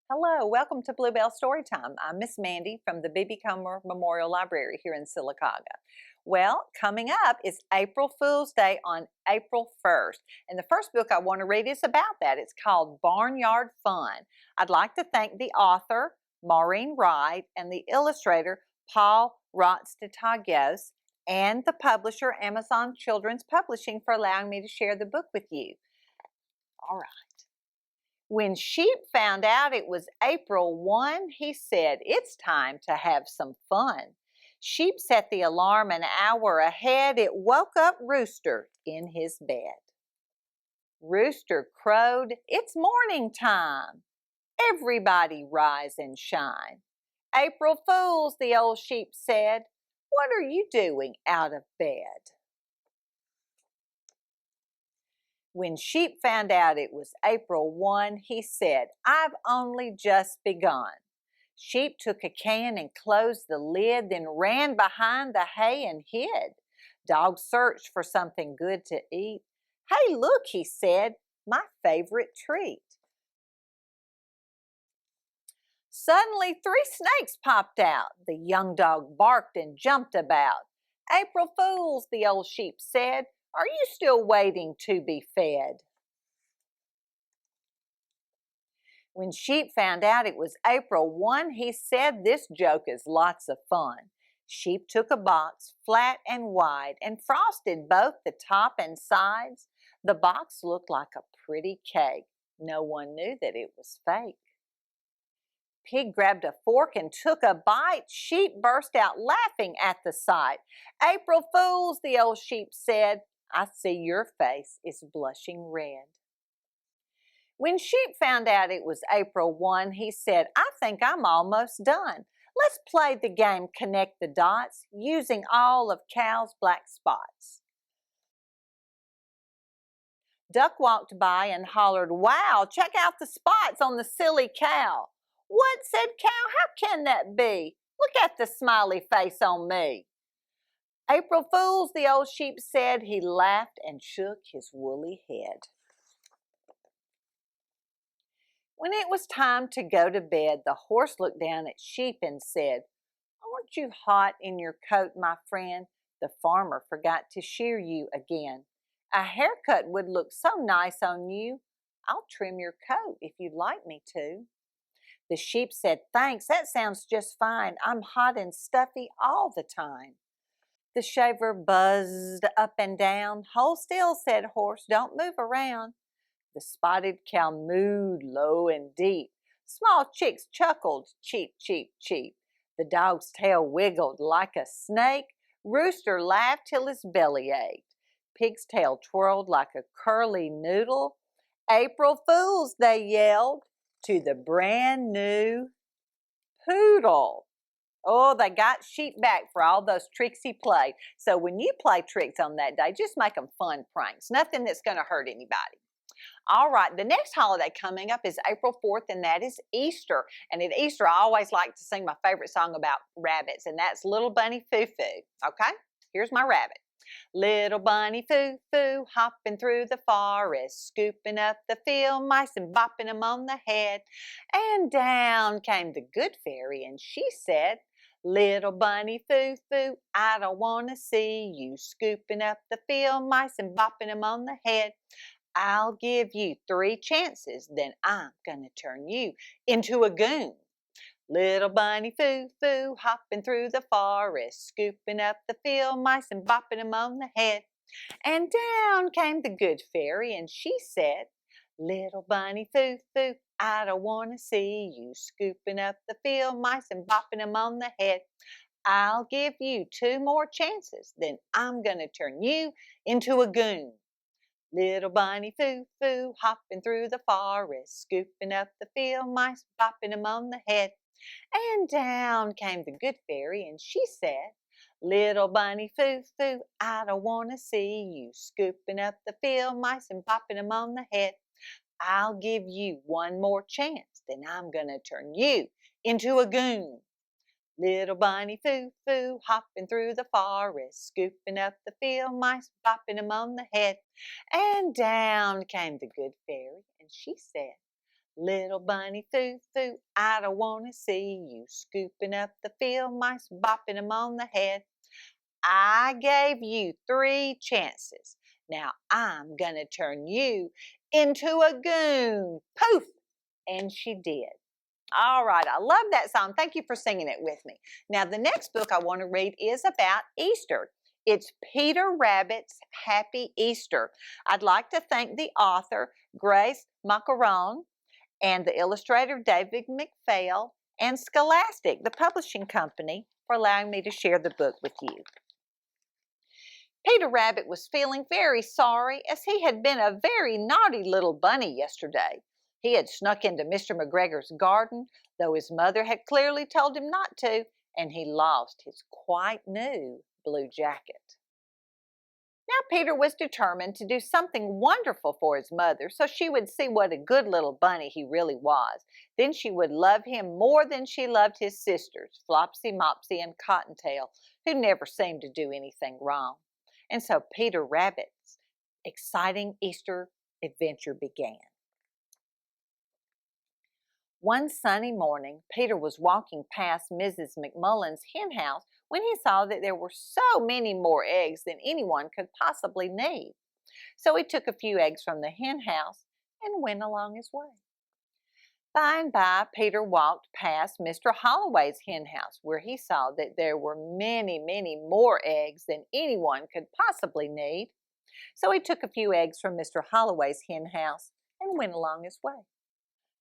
Hello, welcome to Bluebell Storytime. I'm Miss Mandi from the BBCML Memorial Library here in Sylacauga. Well, coming up is April Fool's Day on April 1st. And the first book I want to read is about that. It's called Barnyard Fun. I'd like to thank the author, Maureen Wright, and the illustrator, Paul Wright, and the publisher, Amazon Children's Publishing, for allowing me to share the book with you. All right. When Sheep found out it was April 1, he said, "It's time to have some fun." Sheep set the alarm an hour ahead. It woke up Rooster in his bed. Rooster crowed, "It's morning time. Everybody rise and shine." "April Fools," the old sheep said, "what are you doing out of bed?" When Sheep found out it was April 1, he said, "I've only just begun." Sheep took a can and closed the lid, then ran behind the hay and hid. Dog searched for something good to eat. "Hey, look," he said, "my favorite treat." Suddenly 3 snakes popped out. The young dog barked and jumped about. "April Fools," the old sheep said, "are you still waiting to be fed?" When Sheep found out it was April 1, he said, "This joke is lots of fun." Sheep took a box, flat and wide, and frosted both the top and sides. The box looked like a pretty cake. No one knew that it was fake. Pig grabbed a fork and took a bite. Sheep burst out laughing at the sight. "April Fools," the old sheep said, "I see your face is blushing red." When Sheep found out it was April 1, he said, "I think I'm almost done. Let's play the game Connect the Dots using all of Cow's black spots." Duck walked by and hollered, "Wow, check out the spots on the silly cow." "What?" said Cow. "How can that be? Look at the smiley face on me." "April Fools," the old sheep said. He laughed and shook his woolly head. When it was time to go to bed, the horse looked down at Sheep and said, "Aren't you hot in your coat, my friend? The farmer forgot to shear you again. A haircut would look so nice on you. I'll trim your coat if you'd like me to." The sheep said, "Thanks, that sounds just fine. I'm hot and stuffy all the time." The shaver buzzed up and down. "Hold still," said Horse. "Don't move around." The spotted cow mooed low and deep. Small chicks chuckled, "Cheep, cheep, cheep." The dog's tail wiggled like a snake. Rooster laughed till his belly ached. Pig's tail twirled like a curly noodle. "April Fools," they yelled to the brand new poodle. Oh, they got Sheep back for all those tricks he played. So when you play tricks on that day, just make them fun pranks. Nothing that's going to hurt anybody. All right, the next holiday coming up is April 4th, and that is Easter. And at Easter, I always like to sing my favorite song about rabbits, and that's Little Bunny Foo Foo. Okay, here's my rabbit. Little bunny Foo Foo, hopping through the forest, scooping up the field mice and bopping them on the head. And down came the good fairy, and she said, "Little bunny Foo Foo, I don't want to see you scooping up the field mice and bopping them on the head. I'll give you 3 chances, then I'm gonna turn you into a goon." Little bunny Foo Foo, hopping through the forest, scooping up the field mice and bopping them on the head. And down came the good fairy, and she said, "Little bunny Foo Foo, I don't want to see you scooping up the field mice and bopping them on the head. I'll give you 2 more chances, then I'm gonna turn you into a goon." Little bunny Foo Foo, hopping through the forest, scooping up the field mice, bopping them on the head. And down came the good fairy, and she said, "Little bunny Foo Foo, I don't want to see you scooping up the field mice and bopping them on the head. I'll give you 1 more chance, then I'm going to turn you into a goon." Little bunny Foo Foo, hopping through the forest, scooping up the field mice, bopping them on the head. And down came the good fairy, and she said, Little bunny foo-foo, I don't want to see you scooping up the field mice, bopping them on the head. I gave you 3 chances. Now I'm going to turn you into a goon. Poof! And she did. All right, I love that song. Thank you for singing it with me. Now, the next book I want to read is about Easter. It's Peter Rabbit's Happy Easter. I'd like to thank the author, Grace Maccarone, and the illustrator, David McPhail, and Scholastic, the publishing company, for allowing me to share the book with you. Peter Rabbit was feeling very sorry as he had been a very naughty little bunny yesterday. He had snuck into Mr. McGregor's garden, though his mother had clearly told him not to, and he lost his quite new blue jacket. Now Peter was determined to do something wonderful for his mother so she would see what a good little bunny he really was. Then she would love him more than she loved his sisters, Flopsy, Mopsy, and Cottontail, who never seemed to do anything wrong. And so Peter Rabbit's exciting Easter adventure began. One sunny morning, Peter was walking past Mrs. McMullen's hen house when he saw that there were so many more eggs than anyone could possibly need. So he took a few eggs from the hen house and went along his way. By and by, Peter walked past Mr. Holloway's hen house, where he saw that there were many, many more eggs than anyone could possibly need. So he took a few eggs from Mr. Holloway's hen house and went along his way.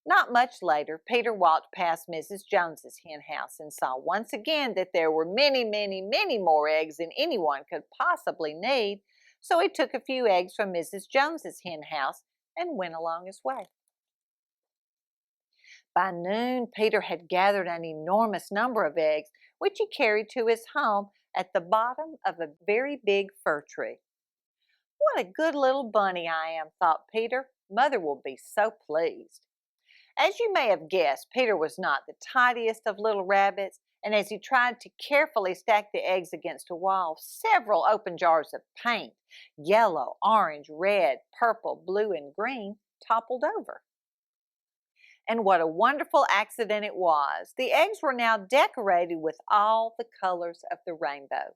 Not much later, Peter walked past Mrs. Jones's hen house and saw once again that there were many, many, many more eggs than anyone could possibly need. So he took a few eggs from Mrs. Jones's hen house and went along his way. By noon, Peter had gathered an enormous number of eggs, which he carried to his home at the bottom of a very big fir tree. What a good little bunny I am, thought Peter. Mother will be so pleased. As you may have guessed, Peter was not the tidiest of little rabbits, and as he tried to carefully stack the eggs against a wall, several open jars of paint, yellow, orange, red, purple, blue, and green, toppled over. And what a wonderful accident it was. The eggs were now decorated with all the colors of the rainbow.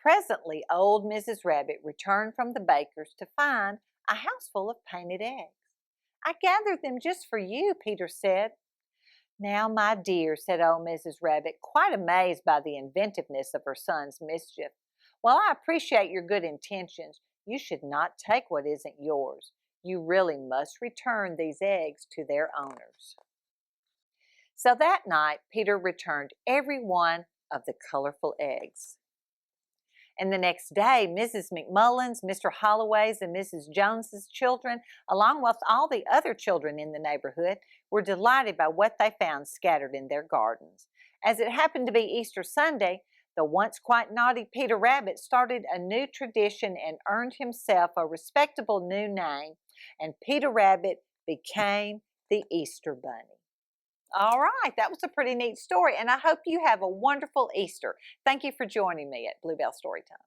Presently, old Mrs. Rabbit returned from the baker's to find a house full of painted eggs. I gathered them just for you, Peter said. Now, my dear, said old Mrs. Rabbit, quite amazed by the inventiveness of her son's mischief. While I appreciate your good intentions, you should not take what isn't yours. You really must return these eggs to their owners. So that night, Peter returned every one of the colorful eggs. And the next day, Mrs. McMullen's, Mr. Holloway's, and Mrs. Jones's children, along with all the other children in the neighborhood, were delighted by what they found scattered in their gardens. As it happened to be Easter Sunday, the once quite naughty Peter Rabbit started a new tradition and earned himself a respectable new name, and Peter Rabbit became the Easter Bunny. All right, that was a pretty neat story, and I hope you have a wonderful Easter. Thank you for joining me at Bluebell Storytime.